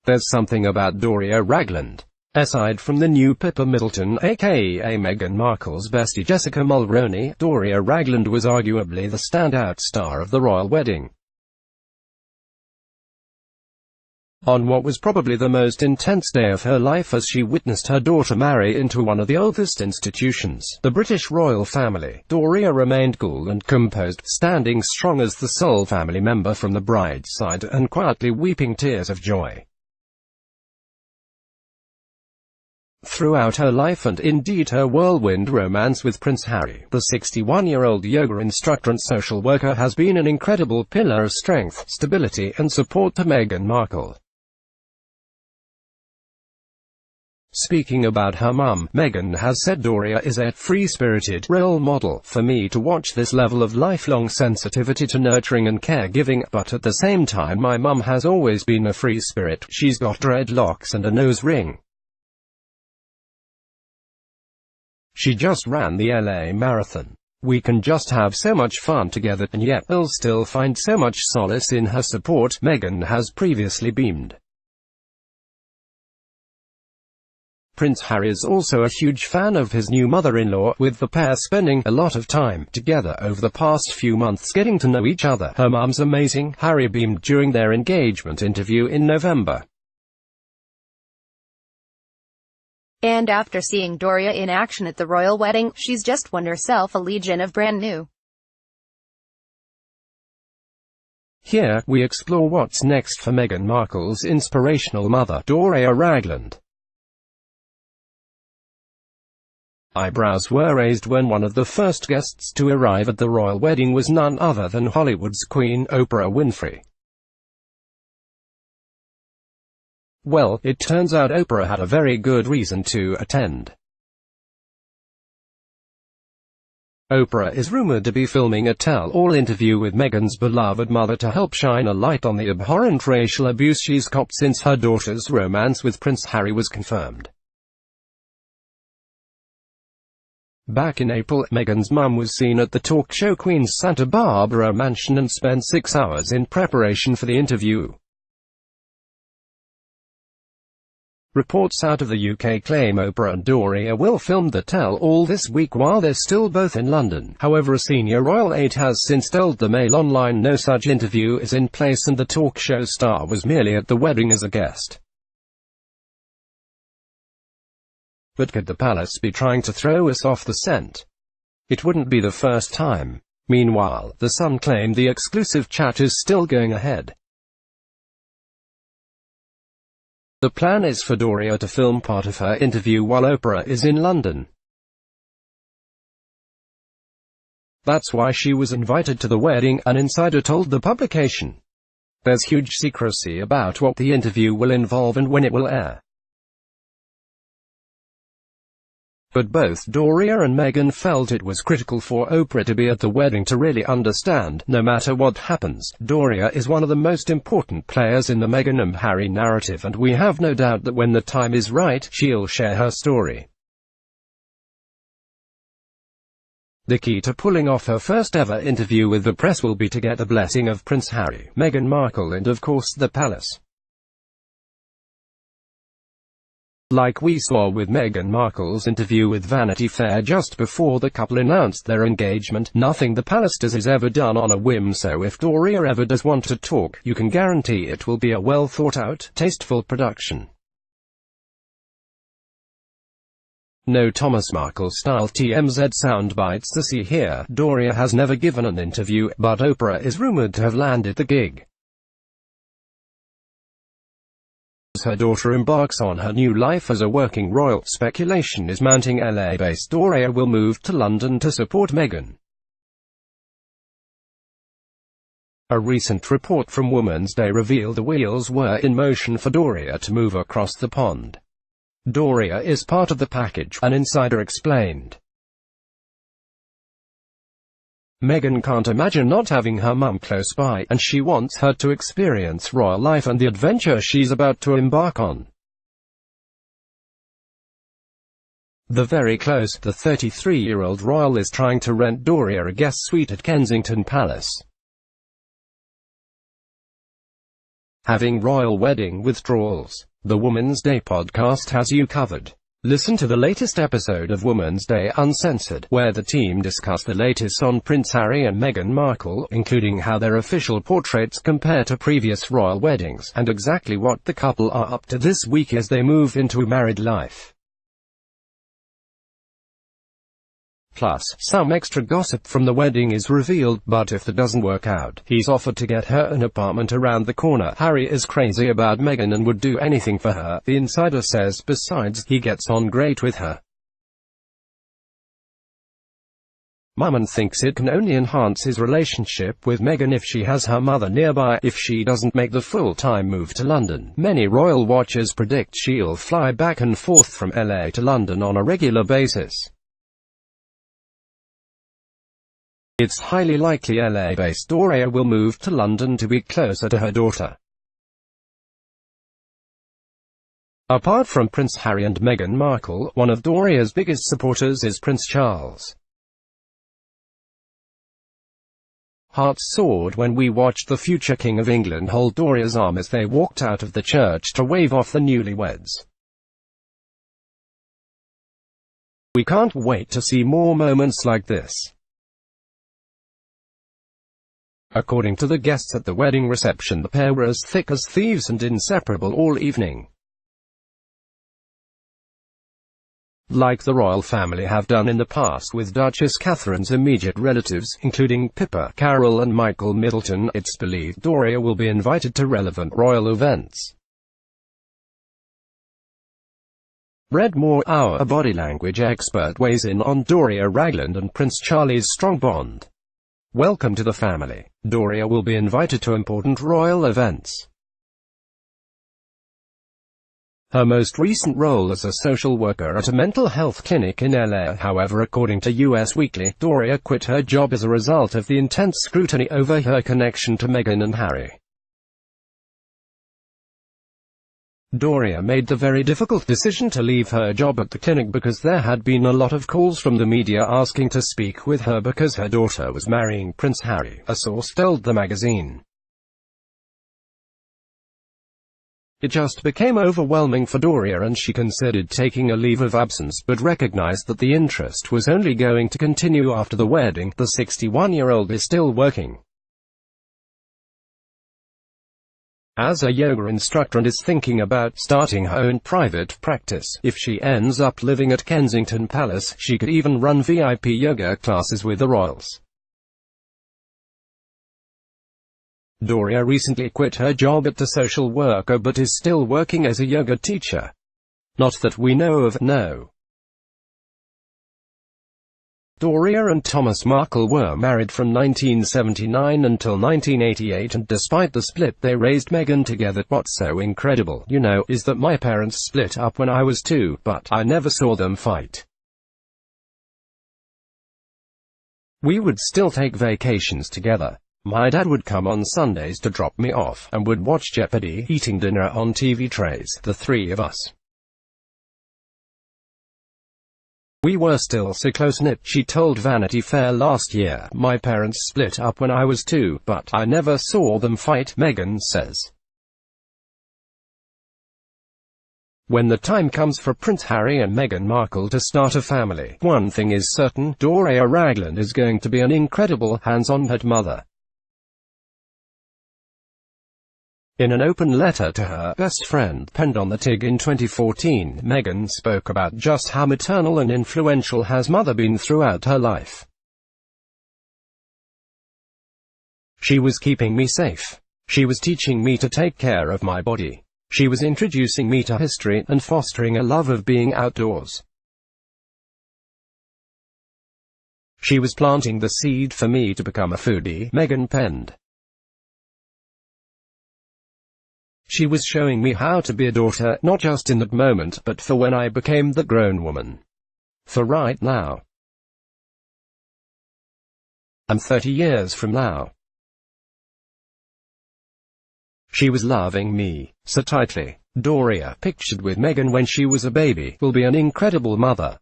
There's something about Doria Ragland. Aside from the new Pippa Middleton aka Meghan Markle's bestie Jessica Mulroney, Doria Ragland was arguably the standout star of the royal wedding. On what was probably the most intense day of her life as she witnessed her daughter marry into one of the oldest institutions, the British royal family, Doria remained cool and composed, standing strong as the sole family member from the bride's side and quietly weeping tears of joy. Throughout her life and indeed her whirlwind romance with Prince Harry, the 61-year-old yoga instructor and social worker has been an incredible pillar of strength, stability and support to Meghan Markle. Speaking about her mum, Meghan has said Doria is a free-spirited role model for me to watch this level of lifelong sensitivity to nurturing and caregiving, but at the same time my mum has always been a free spirit. She's got dreadlocks and a nose ring. She just ran the LA Marathon. We can just have so much fun together, and yet I'll still find so much solace in her support, Meghan has previously beamed. Prince Harry is also a huge fan of his new mother-in-law, with the pair spending a lot of time together over the past few months getting to know each other. Her mum's amazing, Harry beamed during their engagement interview in November. And after seeing Doria in action at the royal wedding, she's just won herself a legion of brand new. Here, we explore what's next for Meghan Markle's inspirational mother, Doria Ragland. Eyebrows were raised when one of the first guests to arrive at the royal wedding was none other than Hollywood's Queen, Oprah Winfrey. Well, it turns out Oprah had a very good reason to attend. Oprah is rumored to be filming a tell-all interview with Meghan's beloved mother to help shine a light on the abhorrent racial abuse she's copped since her daughter's romance with Prince Harry was confirmed. Back in April, Meghan's mum was seen at the talk show Queen's Santa Barbara mansion and spent 6 hours in preparation for the interview. Reports out of the UK claim Oprah and Doria will film the tell-all this week while they're still both in London. However, a senior royal aide has since told the Mail Online no such interview is in place and the talk show star was merely at the wedding as a guest. But could the palace be trying to throw us off the scent? It wouldn't be the first time. Meanwhile, The Sun claimed the exclusive chat is still going ahead. The plan is for Doria to film part of her interview while Oprah is in London. That's why she was invited to the wedding, an insider told the publication. There's huge secrecy about what the interview will involve and when it will air. But both Doria and Meghan felt it was critical for Oprah to be at the wedding to really understand, no matter what happens, Doria is one of the most important players in the Meghan and Harry narrative, and we have no doubt that when the time is right, she'll share her story. The key to pulling off her first ever interview with the press will be to get the blessing of Prince Harry, Meghan Markle and of course the palace. Like we saw with Meghan Markle's interview with Vanity Fair just before the couple announced their engagement, nothing the palace does is ever done on a whim, so if Doria ever does want to talk, you can guarantee it will be a well thought out, tasteful production. No Thomas Markle-style TMZ soundbites to see here. Doria has never given an interview, but Oprah is rumored to have landed the gig. As her daughter embarks on her new life as a working royal, speculation is mounting LA-based Doria will move to London to support Meghan. A recent report from Woman's Day revealed the wheels were in motion for Doria to move across the pond. Doria is part of the package, an insider explained. Meghan can't imagine not having her mum close by, and she wants her to experience royal life and the adventure she's about to embark on. The 33-year-old royal is trying to rent Doria a guest suite at Kensington Palace. Having royal wedding withdrawals. The Woman's Day podcast has you covered. Listen to the latest episode of Woman's Day Uncensored, where the team discuss the latest on Prince Harry and Meghan Markle, including how their official portraits compare to previous royal weddings, and exactly what the couple are up to this week as they move into married life. Plus, some extra gossip from the wedding is revealed, but if that doesn't work out, he's offered to get her an apartment around the corner. Harry is crazy about Meghan and would do anything for her, the insider says. Besides, he gets on great with her. Mum thinks it can only enhance his relationship with Meghan if she has her mother nearby, if she doesn't make the full-time move to London. Many royal watchers predict she'll fly back and forth from LA to London on a regular basis. It's highly likely LA-based Doria will move to London to be closer to her daughter. Apart from Prince Harry and Meghan Markle, one of Doria's biggest supporters is Prince Charles. Hearts soared when we watched the future King of England hold Doria's arm as they walked out of the church to wave off the newlyweds. We can't wait to see more moments like this. According to the guests at the wedding reception, the pair were as thick as thieves and inseparable all evening. Like the royal family have done in the past with Duchess Catherine's immediate relatives, including Pippa, Carol and Michael Middleton, it's believed Doria will be invited to relevant royal events. Read more. Our body language expert weighs in on Doria Ragland and Prince Charlie's strong bond. Welcome to the family. Doria will be invited to important royal events. Her most recent role as a social worker at a mental health clinic in LA. However, according to US Weekly, Doria quit her job as a result of the intense scrutiny over her connection to Meghan and Harry. Doria made the very difficult decision to leave her job at the clinic because there had been a lot of calls from the media asking to speak with her because her daughter was marrying Prince Harry, a source told the magazine. It just became overwhelming for Doria and she considered taking a leave of absence, but recognized that the interest was only going to continue after the wedding. The 61-year-old is still working as a yoga instructor and is thinking about starting her own private practice. If she ends up living at Kensington Palace, she could even run VIP yoga classes with the royals. Doria recently quit her job at The Social Worker but is still working as a yoga teacher. Not that we know of, no. Doria and Thomas Markle were married from 1979 until 1988, and despite the split they raised Meghan together. What's so incredible, you know, is that my parents split up when I was 2, but I never saw them fight. We would still take vacations together. My dad would come on Sundays to drop me off, and would watch Jeopardy, eating dinner on TV trays, the three of us. We were still so close-knit, she told Vanity Fair last year. My parents split up when I was 2, but I never saw them fight, Meghan says. When the time comes for Prince Harry and Meghan Markle to start a family, one thing is certain: Doria Ragland is going to be an incredible, hands-on head mother. In an open letter to her best friend penned on the TIG in 2014, Meghan spoke about just how maternal and influential has mother been throughout her life. She was keeping me safe. She was teaching me to take care of my body. She was introducing me to history and fostering a love of being outdoors. She was planting the seed for me to become a foodie, Meghan penned. She was showing me how to be a daughter, not just in that moment, but for when I became the grown woman. For right now. And 30 years from now. She was loving me so tightly. Doria, pictured with Meghan when she was a baby, will be an incredible mother.